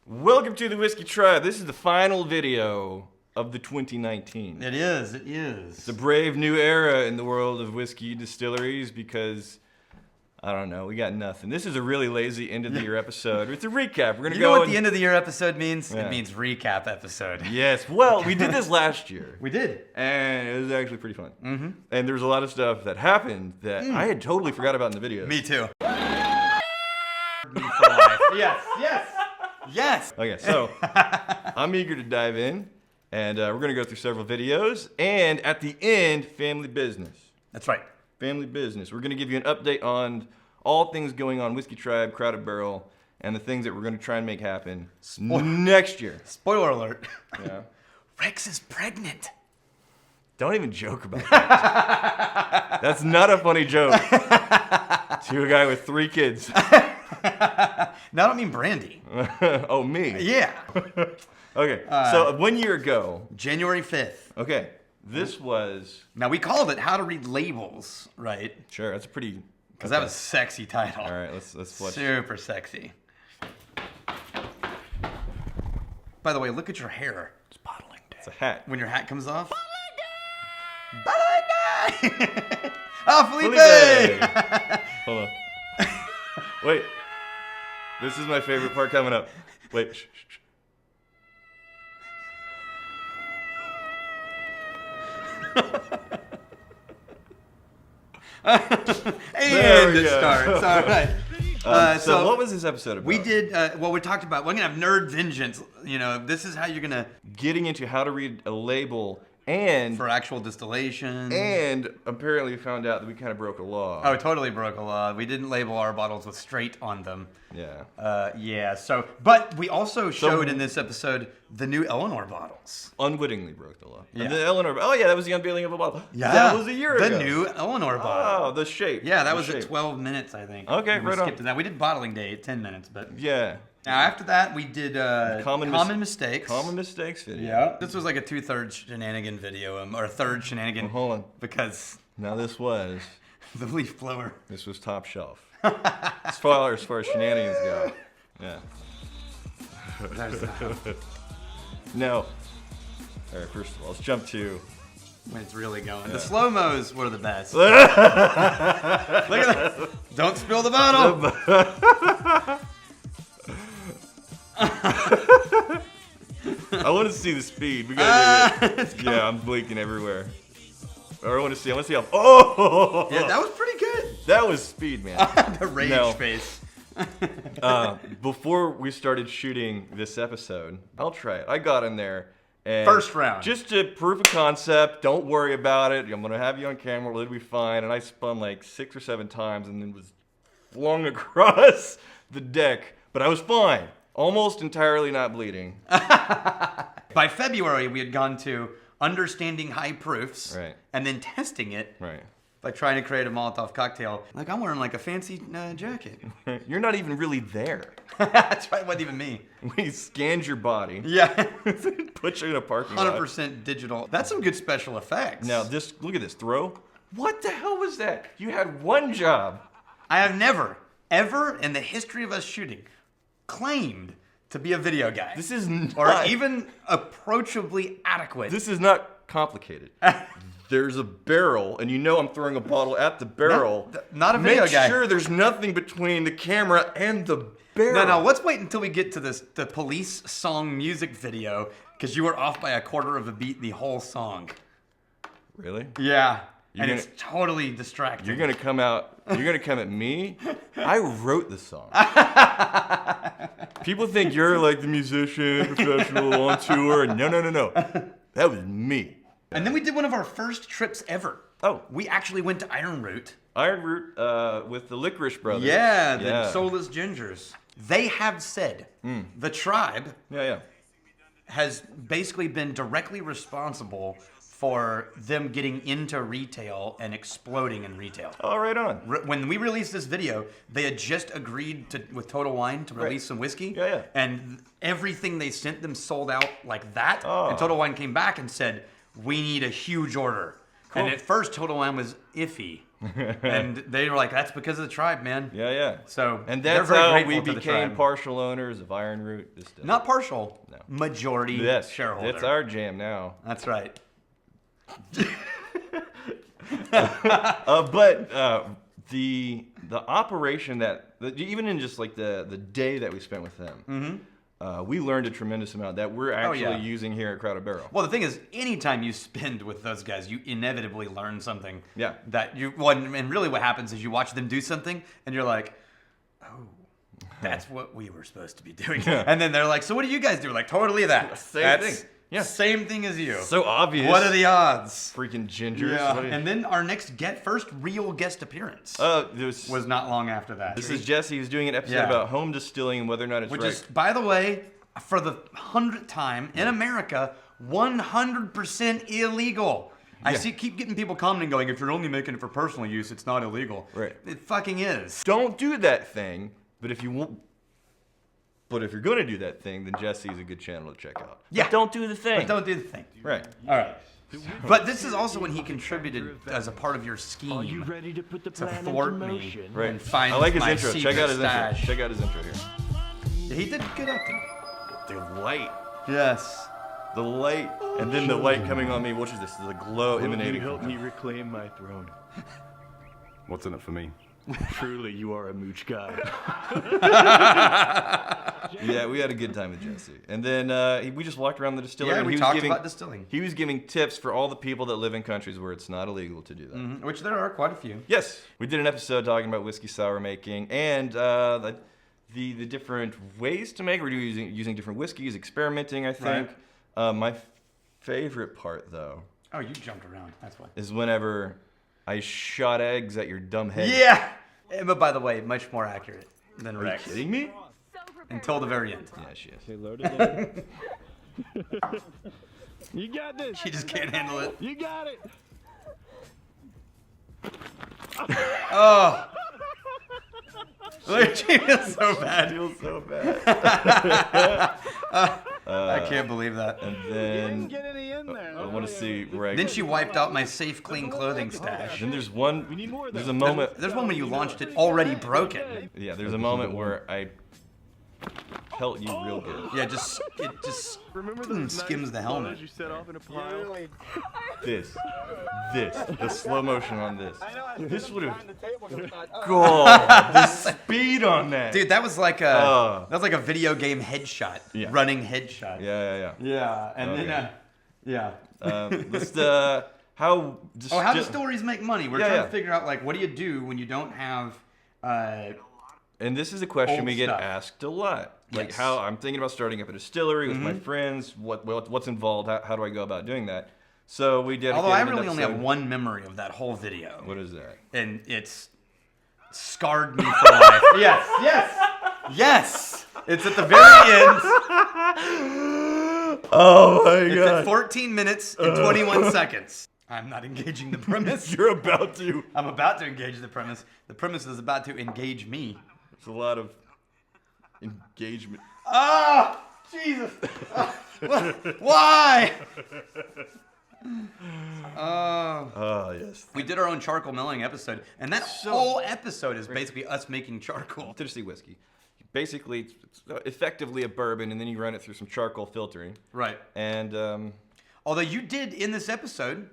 Welcome to the Whiskey Tribe. This is the final video of the 2019. It is. It's a brave new era in the world of whiskey distilleries because, I don't know, we got nothing. This is a really lazy end of the year episode. It's a recap. We're gonna You know what the end of the year episode means? Yeah. It means recap episode. Yes. Well, we did this last year. We did. And it was actually pretty fun. Mm-hmm. And there was a lot of stuff that happened that I had totally forgot about in the videos. Me too. Me for life. Yes. Okay, so I'm eager to dive in, and we're going to go through several videos, and at the end, family business. That's right. Family business. We're going to give you an update on all things going on Whiskey Tribe, Crowded Barrel, and the things that we're going to try and make happen next year. Spoiler alert. Yeah. Rex is pregnant. Don't even joke about that. That's not a funny joke to a guy with 3 kids. No, I don't mean Brandy. Oh, me? Yeah. Okay, so 1 year ago. January 5th. Okay, this was... Now, we called it How to Read Labels, right? Sure, that's a pretty... Because that was a sexy title. All right, let's watch. Super sexy. By the way, look at your hair. It's bottling day. It's a hat. When your hat comes off. Bottling day! Oh, Felipe! Hold on. Wait. This is my favorite part coming up. Wait. Shh. And it starts. All right. So what was this episode about? We did, we talked about, we're going to have nerd vengeance. You know, this is how you're going to... Getting into how to read a label and... For actual distillation. And apparently we found out that we kind of broke a law. Oh, totally broke a law. We didn't label our bottles with straight on them. Yeah. So, but we also showed in this episode the new Eleanor bottles. Unwittingly broke the law. Yeah. The Eleanor... Oh, yeah, that was the unveiling of a bottle. Yeah. That was a year ago. The new Eleanor bottle. Oh, the shape. Yeah, that the was shape. at 12 minutes, I think. Okay, we right skipped on. to that. We did bottling day at 10 minutes, but... Yeah. Now, after that, we did common mistakes. Common mistakes video. Yeah. This was like a 2/3 shenanigan video, or a third shenanigan. Well, hold on. Because Now this was... the leaf blower. This was top shelf. as far as shenanigans go. Yeah. No. All right, first of all, let's jump to... When it's really going. Yeah. The slow-mos were the best. Look at that. Don't spill the bottle. I want to see the speed. We gotta do it. Yeah, I'm blinking everywhere. I want to see how... Oh! Yeah, that was pretty good. That was speed, man. The rage face. Before we started shooting this episode, I'll try it. I got in there. And First round. Just to proof of concept, don't worry about it. I'm going to have you on camera. It'll be fine. And I spun like 6 or 7 times and then was flung across the deck. But I was fine. Almost entirely not bleeding. By February, we had gone to understanding high proofs. Right. And then testing it. Right. Like trying to create a Molotov cocktail. Like I'm wearing like a fancy jacket. You're not even really there. That's right. It wasn't even me. We scanned your body. Yeah. Put you in a parking lot. 100% digital. That's some good special effects. Now, look at this throw. What the hell was that? You had one job. I have never, ever in the history of us shooting, claimed to be a video guy. This is not... Or even approachably adequate. This is not complicated. There's a barrel, and you know I'm throwing a bottle at the barrel. Not a video guy. Make sure there's nothing between the camera and the barrel. No, let's wait until we get to the police song music video, because you were off by a quarter of a beat the whole song. Really? Yeah. It's totally distracting. You're gonna come at me? I wrote the song. People think you're like the musician, professional, on tour. No. That was me. And then we did one of our first trips ever. Oh. We actually went to Iron Root. Iron Root with the Licorice Brothers. Yeah, the Soulless Gingers. They have said the tribe has basically been directly responsible for them getting into retail and exploding in retail. Oh, right on. When we released this video, they had just agreed with Total Wine to release some whiskey. Yeah. And everything they sent them sold out like that. Oh. And Total Wine came back and said, we need a huge order. And at first, Total Wine was iffy. And they were like, that's because of the tribe, man. Yeah, yeah. So and they're that's very how grateful we to the became tribe. partial owners of Iron Root Distillery. Not partial. No. Majority Yes, shareholder. it's our jam now. That's right. But the operation even in just like the day that we spent with them, we learned a tremendous amount that we're actually using here at Crowded Barrel. Well, the thing is, anytime you spend with those guys, you inevitably learn something. Yeah. And really what happens is you watch them do something, and you're like, oh, that's what we were supposed to be doing. And then they're like, so what do you guys do? We're like, totally that. Same thing. Yeah. Same thing as you. So obvious. What are the odds? Freaking gingers. Yeah. And then our next first real guest appearance was not long after that. This is Jesse. He's doing an episode about home distilling and whether or not it's Which right. is, by the way, for the 100th time in America, 100% illegal. I keep getting people commenting going, if you're only making it for personal use, it's not illegal. Right. It fucking is. Don't do that thing, but if you won't. But if you're going to do that thing, then Jesse's a good channel to check out. Yeah. But don't do the thing. But don't do the thing. Right. All right. But this is also when he contributed as a part of your scheme. Are you ready to put the to plan thwart into me motion? Right. and find I like his my intro. Check secret out his stash. intro. Check out his intro here. Yeah, he did good acting. The light. Yes. The light. And then the light coming on me. What is this? The glow Will emanating you help from me reclaim my throne? What's in it for me? Truly, you are a mooch guy. Yeah, we had a good time with Jesse. And then we just walked around the distillery. Yeah, and we he was talked giving, about distilling. He was giving tips for all the people that live in countries where it's not illegal to do that. Which there are quite a few. Yes, we did an episode talking about whiskey sour making and the different ways to make. We're using different whiskeys, experimenting. I think. My favorite part, though, Oh, you jumped around. That's why. is whenever I shot eggs at your dumb head. Yeah. But by the way, much more accurate than Are you Rex. kidding me? until the very end. Yeah, she is. Okay, load it in. You got this. She just can't handle it. You got it. Oh. She feels so bad. Feels so bad. I can't believe that. And Didn't then get any in there. I want to see where I. Then she wiped out my safe, clean clothing stash. Then there's one. We need more of There's that. a moment. There's one when you launched it already broken. Yeah, there's a moment where I pelt you real good. Yeah, it just Remember skims the helmet. You set off in a pile. This, the slow motion on this. This would have. Oh, God, the speed on that. Dude, that was like a video game headshot. Yeah. Running headshot. Yeah. Yeah, and Okay. then yeah. Let's how. How do stories make money? We're Yeah, trying yeah. to figure out like what do you do when you don't have And this is a question Old we get stuff. asked a lot. Like Yes. how I'm thinking about starting up a distillery with my friends. What's involved? How do I go about doing that? So we dedicated although I an really only have episode- one memory of that whole video. What is that? And it's scarred me for life. Yes. It's at the very end. Oh my It's at 14 minutes and 21 seconds. I'm not engaging the premise. You're about to. I'm about to engage the premise. The premise is about to engage me. It's a lot of engagement. Ah, Jesus. Why? Oh yes. We did our own charcoal milling episode, and that whole episode is basically us making charcoal. Tennessee whiskey. Basically, it's effectively a bourbon, and then you run it through some charcoal filtering. Right. And Although you did in this episode,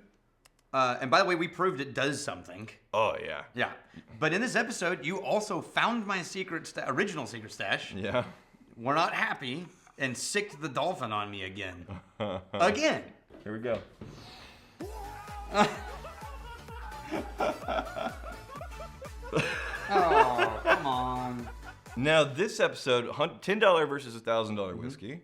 and by the way, we proved it does something. oh yeah. Yeah. But in this episode, you also found my original secret stash. Yeah. We're not happy and sicked the dolphin on me again. Again. Here we go. Oh, come on. Now this episode, $10 versus $1,000 whiskey.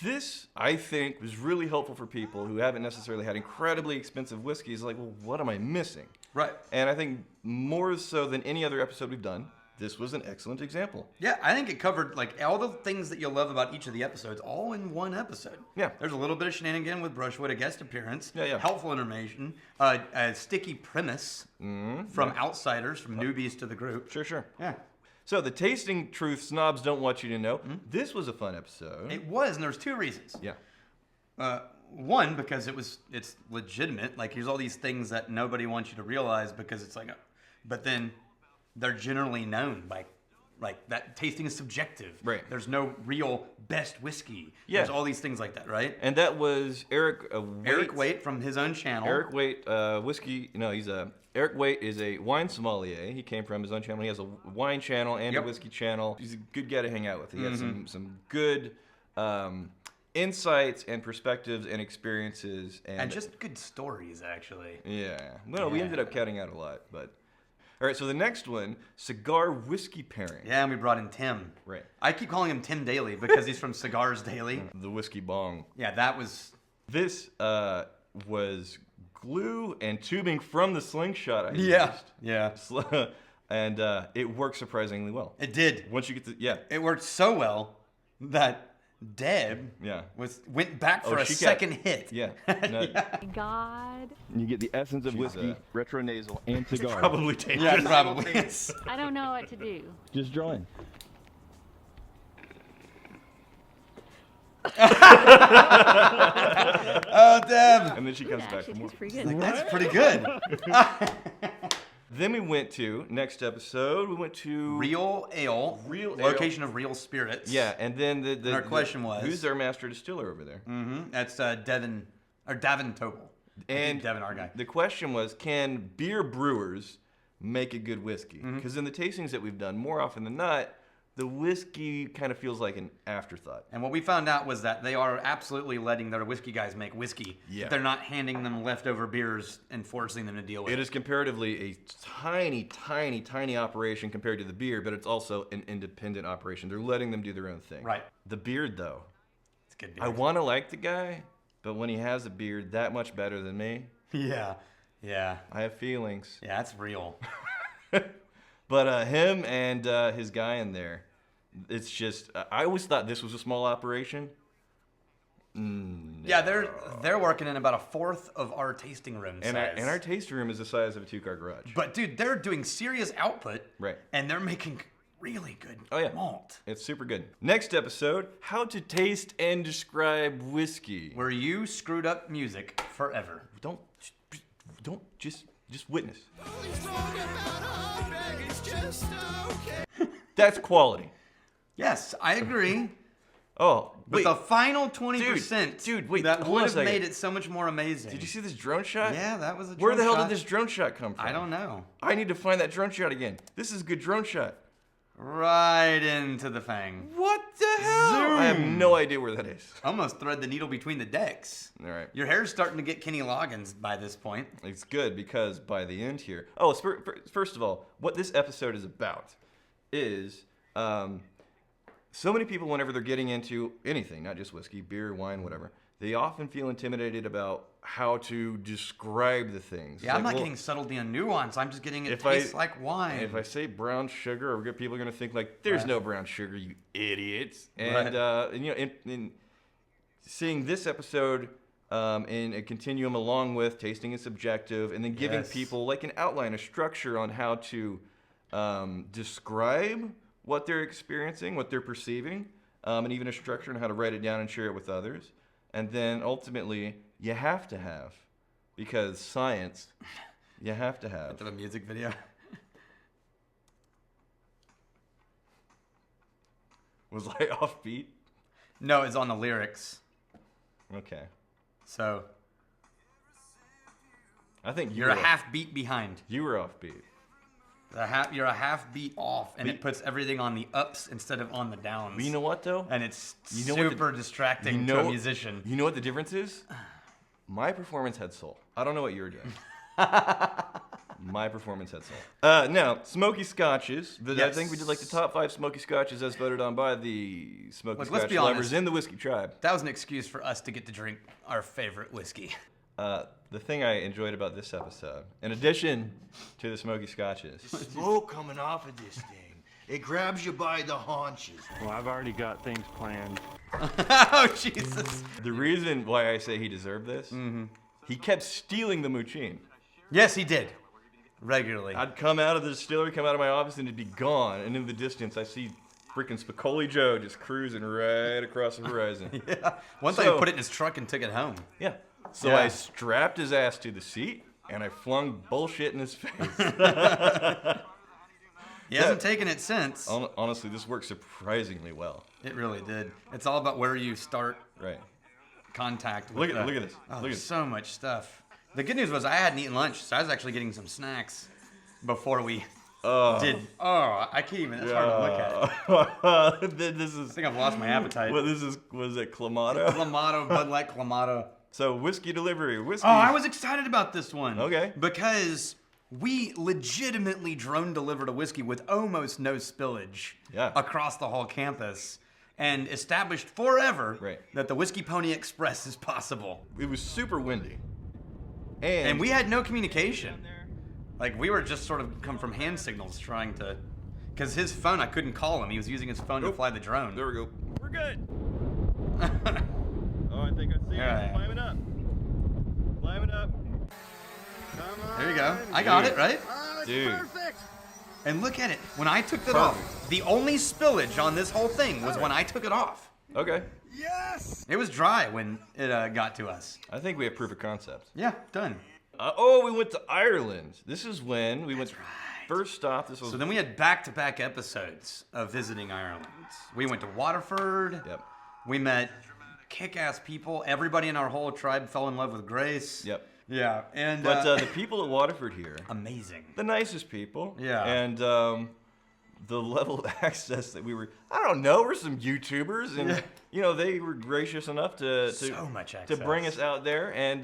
This, I think, was really helpful for people who haven't necessarily had incredibly expensive whiskeys. Like, well, what am I missing? Right. And I think more so than any other episode we've done, this was an excellent example. Yeah, I think it covered like all the things that you'll love about each of the episodes, all in one episode. Yeah. There's a little bit of shenanigan with Brushwood, a guest appearance, Yeah. helpful information, a sticky premise from outsiders, from newbies to the group. Sure. Yeah. So the tasting truth snobs don't want you to know. This was a fun episode. It was, and there's two reasons. Yeah. One, because it's legitimate. Like, here's all these things that nobody wants you to realize because it's like, but then they're generally known by, like, that tasting is subjective. Right. There's no real best whiskey. Yeah. There's all these things like that, right? And that was Eric Eric Waite from his own channel. Eric Waite, Eric Waite is a wine sommelier. He came from his own channel. He has a wine channel and a whiskey channel. He's a good guy to hang out with. He has some good insights and perspectives and experiences. And just good stories, actually. Yeah. Well, we ended up cutting out a lot, but... All right, so the next one, cigar whiskey pairing. Yeah, and we brought in Tim. Right. I keep calling him Tim Daly because he's from Cigars Daily. The whiskey bong. Yeah, that was... This was glue and tubing from the slingshot I used. Yeah. And it worked surprisingly well. It did. Once you get the... It worked so well that Deb went back for a second hit. Yeah. No, God. You get the essence of whiskey, retronasal, and cigar. probably tastes. Yeah, probably is. I don't know what to do. Just join. Oh, Deb. And then she comes Yeah, back she for more. tastes pretty good. That's pretty good. Then we went to, next episode, we went to... Real ale. Location of real spirits. Yeah, and then And our question was... who's our master distiller over there? That's Davin Tobel. And Devin, our guy. The question was, can beer brewers make a good whiskey? Because in the tastings that we've done, more often than not, the whiskey kind of feels like an afterthought. And what we found out was that they are absolutely letting their whiskey guys make whiskey. Yeah. They're not handing them leftover beers and forcing them to deal with it. It is comparatively a tiny, tiny, tiny operation compared to the beer, but it's also an independent operation. They're letting them do their own thing. Right. The beard, though. It's good beer. I want to like the guy, but when he has a beard that much better than me, Yeah. I have feelings. Yeah, that's real. But him and his guy in there, it's just, I always thought this was a small operation. Yeah, they're working in about a fourth of our tasting room size. And our tasting room is the size of a 2-car garage. But dude, they're doing serious output. Right. And they're making really good malt. It's super good. Next episode, how to taste and describe whiskey. Where you screwed up music forever. Don't just witness. That's quality. Yes, I agree. Oh, But wait. the final 20%, Dude, wait, that hold on would a have second. made it so much more amazing. Did you see this drone shot? Yeah, that was a drone Where the hell shot. did this drone shot come from? I don't know. I need to find that drone shot again. This is a good drone shot. Right into the fang. What the hell? I have no idea where that is. Almost thread the needle between the decks. All right. Your hair's starting to get Kenny Loggins by this point. It's good because by the end here... Oh, first of all, what this episode is about is... so many people, whenever they're getting into anything, not just whiskey, beer, wine, whatever, they often feel intimidated about how to describe the things. Yeah, I'm not getting subtlety and nuance. I'm just getting it if tastes I- like wine. If I say brown sugar, people are going to think like, there's no brown sugar, you idiots. And, Right. and you know, in seeing this episode in a continuum along with tasting is subjective, and then giving Yes. people like an outline, a structure on how to describe what they're experiencing, what they're perceiving, and even a structure on how to write it down and share it with others. And then ultimately, you have to have, because science, you have to have. To the music video. Was I offbeat? No, it's on the lyrics. Okay. So I think you're a half beat behind. You were offbeat. You're a half beat off, and it puts everything on the ups instead of on the downs. But you know what, though? And it's You know what super distracting to a musician. You know what the difference is? My performance had soul. I don't know what you were doing. My performance had soul. Now, smoky scotches. I think we did like the top 5 smoky scotches as voted on by the smoky Look, let's scotch be lovers honest. in the whiskey tribe. That was an excuse for us to get to drink our favorite whiskey. The thing I enjoyed about this episode, in addition to the smoky scotches, Smoke coming off of this thing. It grabs you by the haunches. Well, I've already got things planned. Oh, Jesus. the reason why I say he deserved this, he kept stealing the Muchin. Yes, he did. Regularly. I'd come out of the distillery, come out of my office, and it'd be gone. And in the distance, I see freaking Spicoli Joe just cruising right across the horizon. Yeah. Once I put it in his truck and took it home. Yeah. So Yeah. I strapped his ass to the seat, and I flung bullshit in his face. He hasn't taken it since. Honestly, this worked surprisingly well. It really did. It's all about where you start Right. contact with Look at this. Oh, Look at there's this. so much stuff. The good news was I hadn't eaten lunch, so I was actually getting some snacks before we did. Oh, I can't even. It's hard to look at. This I is. think I've lost my appetite. What this is? Was it Clamato? Clamato, Bud Light Clamato. So whiskey delivery. Whiskey. Oh, I was excited about this one. Okay. Because we legitimately drone delivered a whiskey with almost no spillage across the whole campus and established forever that the Whiskey Pony Express is possible. It was super windy. And we had no communication. Like, we were just sort of come from hand signals trying to... Because his phone, I couldn't call him. He was using his phone to fly the drone. There we go. We're good. Oh, I think I see it. Climb it up. Climb it up. Come on. There you go. I got it, right? Dude. And look at it. When I took that off, the only spillage on this whole thing was when I took it off. Okay. Yes! It was dry when it got to us. I think we have proof of concept. Yeah, done. We went to Ireland. This is when we went. First stop. This was. So then we had back-to-back episodes of visiting Ireland. We went to Waterford. Yep. We met kick-ass people. Everybody in our whole tribe fell in love with Grace. Yep. Yeah, and But the people at Waterford here, amazing. the nicest people. Yeah. And the level of access that we were, I don't know, we're some YouTubers, and you know they were gracious enough to so much to access. bring us out there, and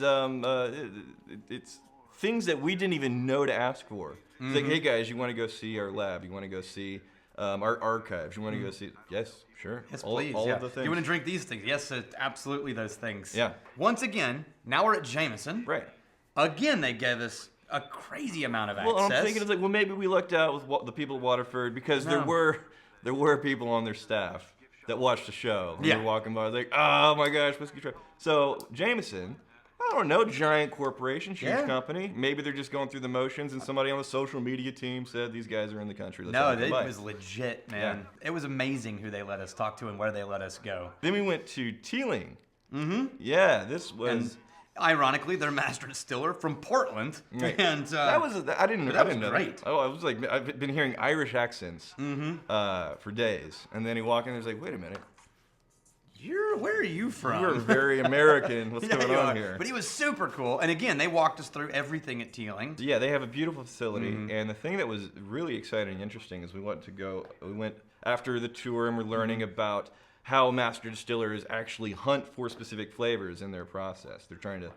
it's things that we didn't even know to ask for. It's like, hey guys, you want to go see our lab? You want to go see our archives? You want to go see? Yes, sure. Yes, all, please. All yeah. of the things. You want to drink these things? Yes, absolutely those things. Yeah. Once again, now we're at Jameson. Right. Again, they gave us a crazy amount of access. Well, I'm thinking, well, maybe we lucked out with the people at Waterford because there were people on their staff that watched the show. When they were walking by, like, oh my gosh, whiskey truck. So Jameson, I don't know, giant corporation, huge company. Maybe they're just going through the motions, and somebody on the social media team said these guys are in the country. It was legit, man. Yeah. It was amazing who they let us talk to and where they let us go. Then we went to Teeling. Mm-hmm. Yeah, this was. And ironically, their master distiller from Portland. Right. And I didn't know great. that. Oh, I was like, I've been hearing Irish accents for days, and then he walked in and was like, wait a minute. Where are you from? You're very American. What's going on here? But he was super cool. And again, they walked us through everything at Teeling. Yeah, they have a beautiful facility. And the thing that was really exciting and interesting is we went after the tour and we're learning about how master distillers actually hunt for specific flavors in their process. They're trying to,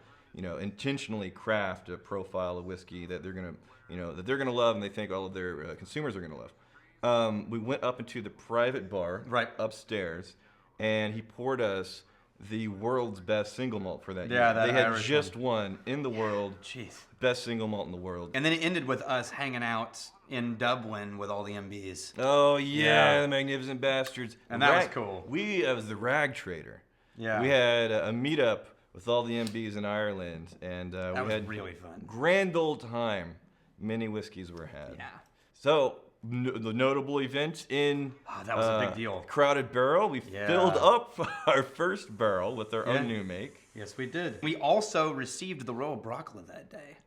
intentionally craft a profile of whiskey that they're gonna love, and they think all of their consumers are gonna love. We went up into the private bar upstairs, and he poured us the world's best single malt for that year. That they had Irish just won in the world. Jeez. Best single malt in the world. And then it ended with us hanging out in Dublin with all the MBs. Oh yeah, the Magnificent Bastards. And that was cool. I was the rag trader. Yeah. We had a meetup with all the MBs in Ireland, and that we was had really fun. Grand old time. Many whiskeys were had. Yeah. So the notable event in that was a big deal. Crowded Barrel. We filled up our first barrel with our own new make. Yes, we did. We also received the Royal Brockla that day.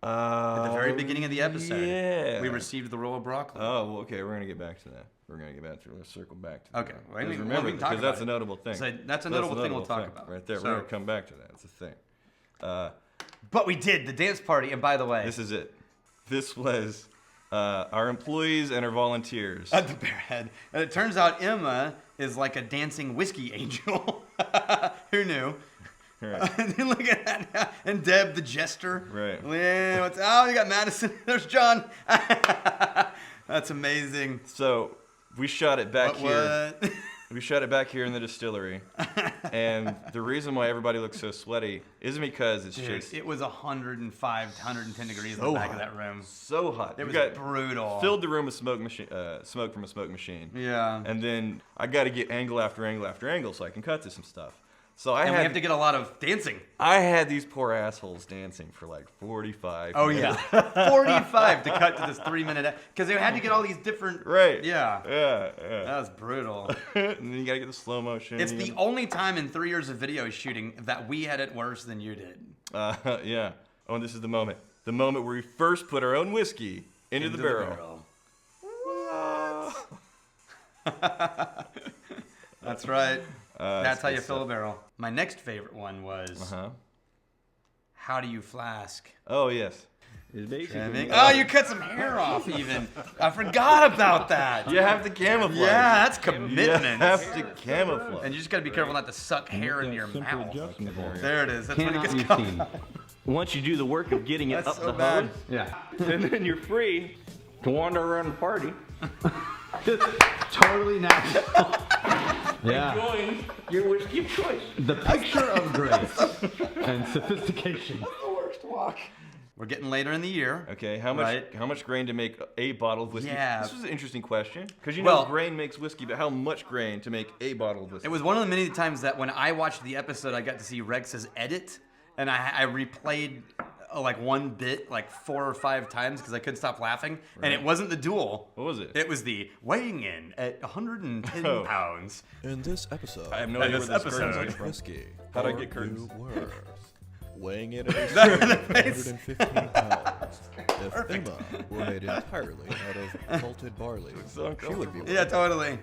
At the very beginning of the episode, we received the Royal Brockla. Oh, well, okay. We're gonna get back to that. Let's circle back to that. Okay. Well, remember, because that's a notable thing. So that's a notable thing we'll talk about. Right there. So, we're gonna come back to that. It's a thing. But we did the dance party, and by the way, this is it. This was our employees and our volunteers at the Bearhead, and it turns out Emma is like a dancing whiskey angel. Who knew? Right. Look at that now. And Deb, the jester. Right. Yeah, you got Madison. There's John. That's amazing. So we shot it back here. What? We shot it back here in the distillery. And the reason why everybody looks so sweaty isn't because it's just... It was 105, 110 degrees in the back of that room. So hot. It was brutal. Filled the room with smoke from a smoke machine. Yeah. And then I got to get angle after angle after angle so I can cut to some stuff. So and we have to get a lot of dancing. I had these poor assholes dancing for like 45 Oh, minutes. yeah. 45 to cut to this 3-minute. Because they had to get all these different. Right. Yeah. Yeah. That was brutal. And then you got to get the slow motion. It's the only time in 3 years of video shooting that we had it worse than you did. Yeah. Oh, and this is the moment. The moment where we first put our own whiskey into the barrel. That's right. That's how you good fill a stuff. barrel. My next favorite one was, how do you flask? Oh, yes. It's basically. Oh, you cut some hair off even. I forgot about that. You have to camouflage. Yeah, that's You commitment. have to camouflage. And you just got to be careful not to suck hair into your Simple mouth. adjustment. There it is. That's when it Cannot gets be caught. seen. Once you do the work of getting it That's up so the bad. hose, Yeah. and then you're free to wander around the party, Totally natural. Yeah. enjoying your whiskey of choice. The picture of grace and sophistication. We're getting later in the year. Okay, how much grain to make a bottle of whiskey? Yeah. This was an interesting question. Because you know Well- grain makes whiskey, but how much grain to make a bottle of whiskey? It was one of the many times that when I watched the episode, I got to see Rex's edit, and I replayed like one bit like 4 or 5 times because I couldn't stop laughing. And it wasn't the duel. What was it? It was the weighing in at 110 Oh. pounds. In this episode, I have no In idea this where this episode. curtain's from. whiskey. How'd I for get curtains? you worse. Weighing in at a face. 115 pounds. If Emma were made entirely out of malted barley, so she would be Yeah, totally.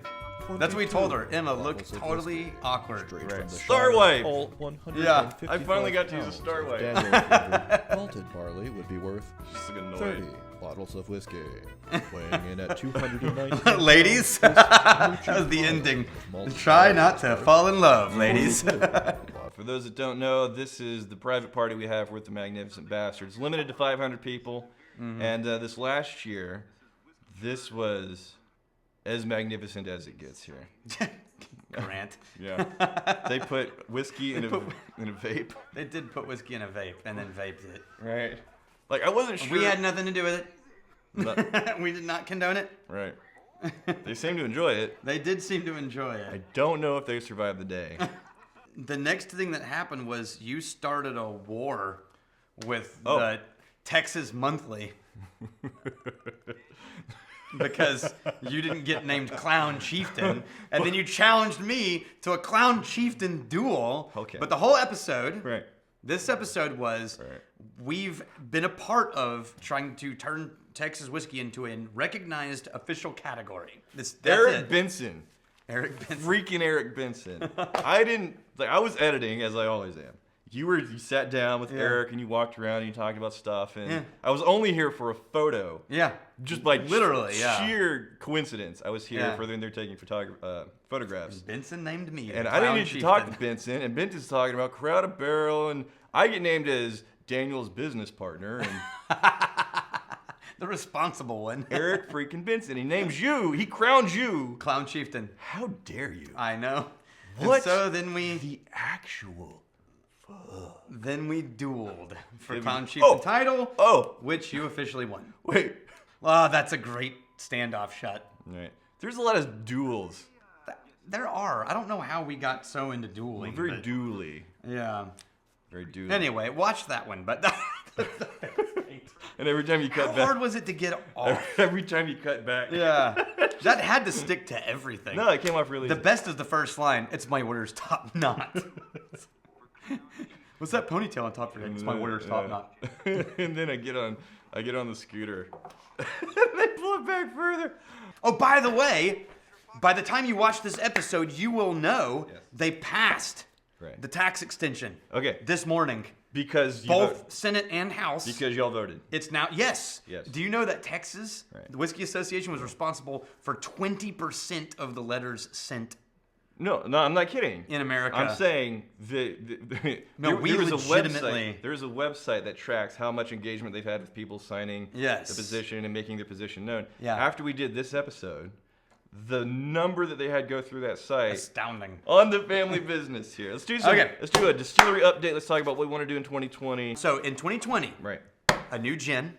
That's what we told her. 22 Emma looked bottles of totally whiskey, awkward. straight from the Star shine Wipe. of all 155 Yeah, I finally got to use a pounds Star of Wipe. Daniel's flavored malted barley would be worth Just like annoyed. 30 bottles of whiskey, weighing in at 219 Ladies, pounds. that was the ending. Try not to fall in love, ladies. For those that don't know, this is the private party we have with the Magnificent Bastards. Limited to 500 people. And this last year, this was as magnificent as it gets here. Grant. Yeah. They put whiskey in a vape. They did put whiskey in a vape and then vaped it. Right. Like, I wasn't sure. We had nothing to do with But- it. We did not condone it. right. They seem to enjoy it. They did seem to enjoy I it. don't know if they survived the day. The next thing that happened was you started a war with Oh. the Texas Monthly. Because you didn't get named Clown Chieftain, and then you challenged me to a Clown Chieftain duel. Okay. But the whole episode, Right. this episode was, Right. we've been a part of trying to turn Texas whiskey into a recognized official category. That's Eric it. Benson. Eric Benson. Freaking Eric Benson. I was editing as I always am. You sat down with Yeah. Eric and you walked around and you talked about stuff, and Yeah. I was only here for a photo. Yeah. Just by Literally, yeah. sheer coincidence, I was here Yeah. for when they're taking photographs. Benson named me. And the I didn't Clown need to talk to Chieftain. Benson, and Benson's talking about Crowd a Barrel, and I get named as Daniel's business partner, and The responsible one. Eric freaking Benson. He names you, he crowns you. Clown Chieftain. How dare you? I know. What? And so then we The actual. dueled for Did we- Clown Chieftain Oh. title, Oh, which you officially won. wait. Oh, that's a great standoff shot. Right. There's a lot of duels. There are. I don't know how we got so into dueling. Very but- dually. Yeah. Very dually. Anyway, watch that one. But And every time you how cut back. hard was it to get off? Every time you cut back. Yeah. That had to stick to everything. No, it came off really The easy. best is the first line. It's my order's top knot. What's that ponytail on top of your head? It's my order's top knot. And then I get on the scooter. They pull it back further. Oh, by the way, by the time you watch this episode, you will know they passed Right. the tax extension. Okay. This morning. Because you Both Senate and House. because y'all voted. It's now, yes. Yes. Do you know that Texas, Right. the Whiskey Association, was responsible for 20% of the letters sent No, I'm not kidding. in America? I'm saying No, we there was legitimately- there's a website that tracks how much engagement they've had with people signing Yes. the position and making their position known. Yeah. After we did this episode, the number that they had go through that site Astounding. on the family business here. Let's do Okay. Let's do a distillery update. Let's talk about what we want to do in 2020. So in 2020, Right. a new gin,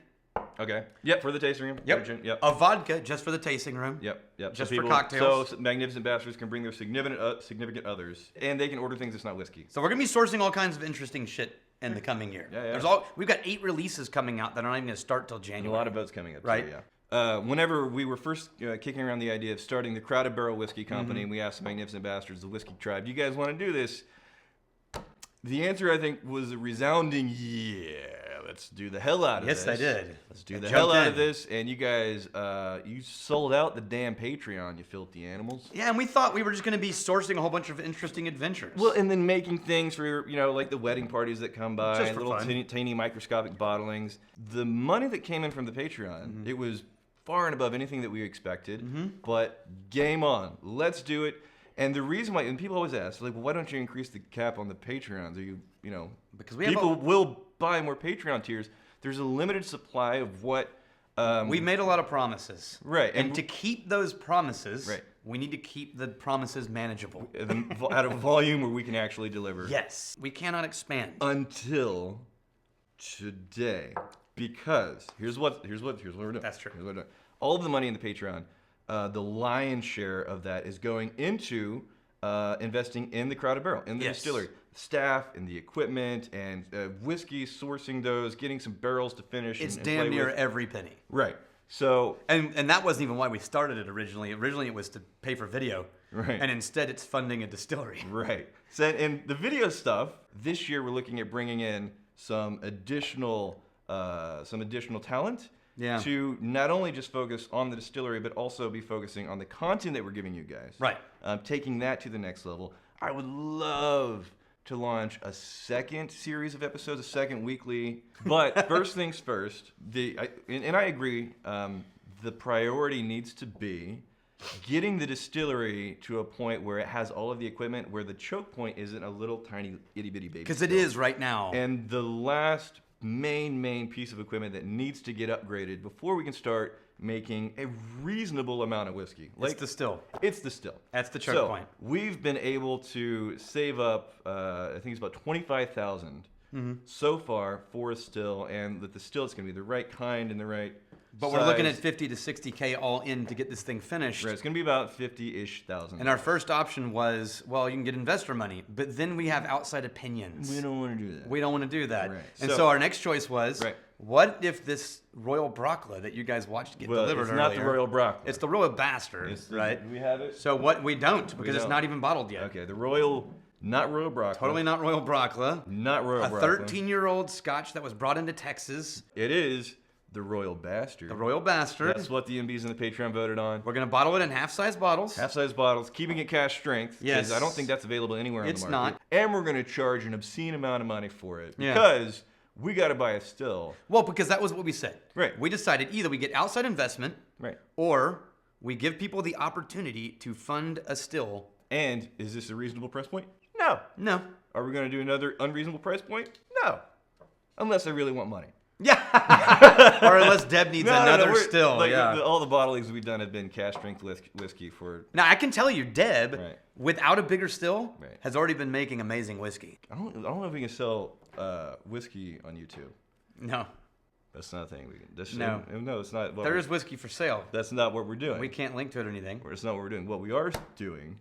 Okay. Yep, for the tasting room. Yep. Yep. A vodka just for the tasting room. Yep. Just So for people, cocktails. So magnificent bastards can bring their significant others, and they can order things that's not whiskey. So we're gonna be sourcing all kinds of interesting shit in the coming year. Yeah. We've got 8 releases coming out that are not even gonna start till And January. a lot of boats coming up. Right. Too, yeah. Whenever we were first kicking around the idea of starting the Crowded Barrel Whiskey Company, and we asked the Magnificent Bastards, the Whiskey Tribe, "Do you guys want to do this?" The answer, I think, was a resounding yeah. Let's do the hell out of this. Yes, I did. Let's do I the hell jumped out in. of this. And you guys, you sold out the damn Patreon, you filthy animals. Yeah, and we thought we were just gonna be sourcing a whole bunch of interesting adventures. Well, and then making things for, like the wedding parties that come by, Just for little fun. tiny microscopic bottlings. The money that came in from the Patreon, it was far and above anything that we expected. But game on, let's do it. And the reason why, and people always ask, like, well, why don't you increase the cap on the Patreons? Are you, because we have people will buy more Patreon tiers. There's a limited supply of what. We made a lot of promises. Right, And and- to keep those promises, Right. we need to keep the promises manageable. At a volume where we can actually deliver. Yes. We cannot expand. Until today, because here's what we're doing. That's true. Here's what we're doing. All of the money in the Patreon, the lion's share of that is going into investing in the Crowded Barrel, in the Yes. distillery, staff, and the equipment, and whiskey, sourcing those, getting some barrels to finish. It's and damn play near with. every penny. Right. So And that wasn't even why we started it originally. Originally, it was to pay for video. Right. And instead, it's funding a distillery. right. So and the video stuff this year, we're looking at bringing in some additional talent. Yeah. To not only just focus on the distillery, but also be focusing on the content that we're giving you guys. Right. Taking that to the next level. I would love to launch a second series of episodes, a second weekly. But first things first, and I agree, the priority needs to be getting the distillery to a point where it has all of the equipment, where the choke point isn't a little tiny itty bitty baby. Because it still. is right now. And the last main piece of equipment that needs to get upgraded before we can start making a reasonable amount of whiskey. It's the still. It's the still. That's the choke point. We've been able to save up, I think it's about 25,000 so far for a still, and that the still is going to be the right kind and the right. But we're looking at 50 to 60K all in to get this thing finished. Right, it's going to be about 50-ish thousand. And our first option was, well, you can get investor money, but then we have outside opinions. We don't want to do that. We don't want to do that. Right. And So- so our next choice was, Right. what if this Royal Brockla that you guys watched get Well, delivered it's earlier? not the Royal Brockla. It's the Royal Bastard, It's the- right? Do we have it? So what we don't, because it's don't. not even bottled yet. Okay, the Royal, not Royal Brockla. Totally not Royal Brockla. Not Royal A Brockla. 13-year-old Scotch that was brought into Texas. It is the Royal Bastard. The Royal Bastard. That's what the MBs in the Patreon voted on. We're going to bottle it in half-size bottles. Half-size bottles, keeping it cash strength. 'Cause Yes. I don't think that's available anywhere on It's the market. not. And we're going to charge an obscene amount of money for it. Yeah. Because we got to buy a still. Well, because that was what we said. Right. We decided either we get outside investment, Right. or we give people the opportunity to fund a still. And is this a reasonable price point? No. No. Are we going to do another unreasonable price point? No. Unless I really want money. Yeah. Or unless Deb needs another we're- still. Like, yeah. all the bottlings we've done have been cash strength whiskey for. Now I can tell you, Deb, Right. without a bigger still, Right. has already been making amazing whiskey. I don't know if we can sell whiskey on YouTube. No, That's not a thing. No. It's not. there is whiskey for sale. That's not what we're doing. We can't link to it or anything. It's not what we're doing. What we are doing.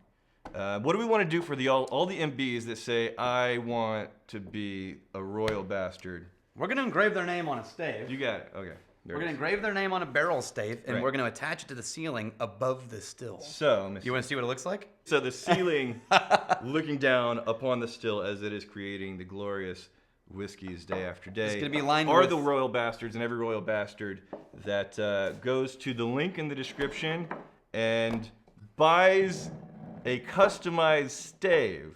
What do we want to do for all the MBs that say I want to be a Royal Bastard? We're going to engrave their name on a stave. You got it. Okay. There We're it going to is. engrave their name on a barrel stave, and Right. we're going to attach it to the ceiling above the still. So, let me You want to see what it looks like? So the ceiling, looking down upon the still as it is creating the glorious whiskeys day after day. It's gonna be lined are with- the Royal Bastards, and every Royal Bastard that goes to the link in the description and buys a customized stave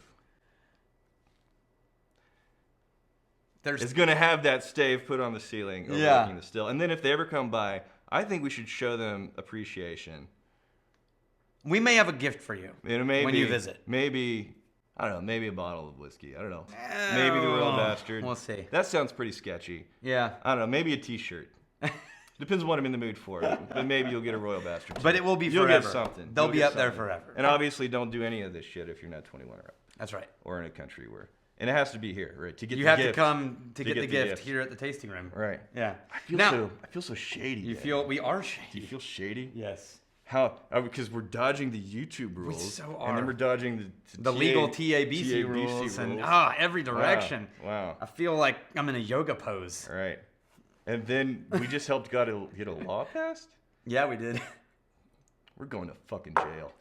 is going to have that stave put on the ceiling overlooking the still. And then if they ever come by, I think we should show them appreciation. We may have a gift for you when you visit. Maybe, I don't know, maybe a bottle of whiskey. I don't know. Maybe the Royal Bastard. We'll see. That sounds pretty sketchy. Yeah. I don't know, maybe a t-shirt. Depends on what I'm in the mood for. But maybe you'll get a Royal Bastard. But it will be You'll forever. get something. They'll You'll be get up there something. forever. And obviously don't do any of this shit if you're not 21 or up. That's right. Or in a country where And it has to be here, right? To get You the have gift. to come to get the gift gift. here at the tasting room. Right. Yeah. I feel so shady. You Dad. feel we are Do you shady. feel shady? Yes. How? Because we're dodging the YouTube rules. so And then are. we're dodging The legal TABC rules and every direction. Wow. I feel like I'm in a yoga pose. All right. And then we just helped God get a law passed? Yeah, we did. We're going to fucking jail.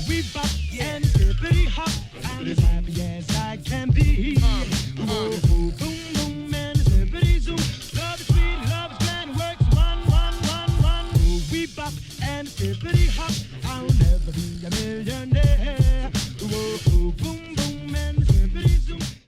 We bop and hippity hop. I'm as happy as I can be.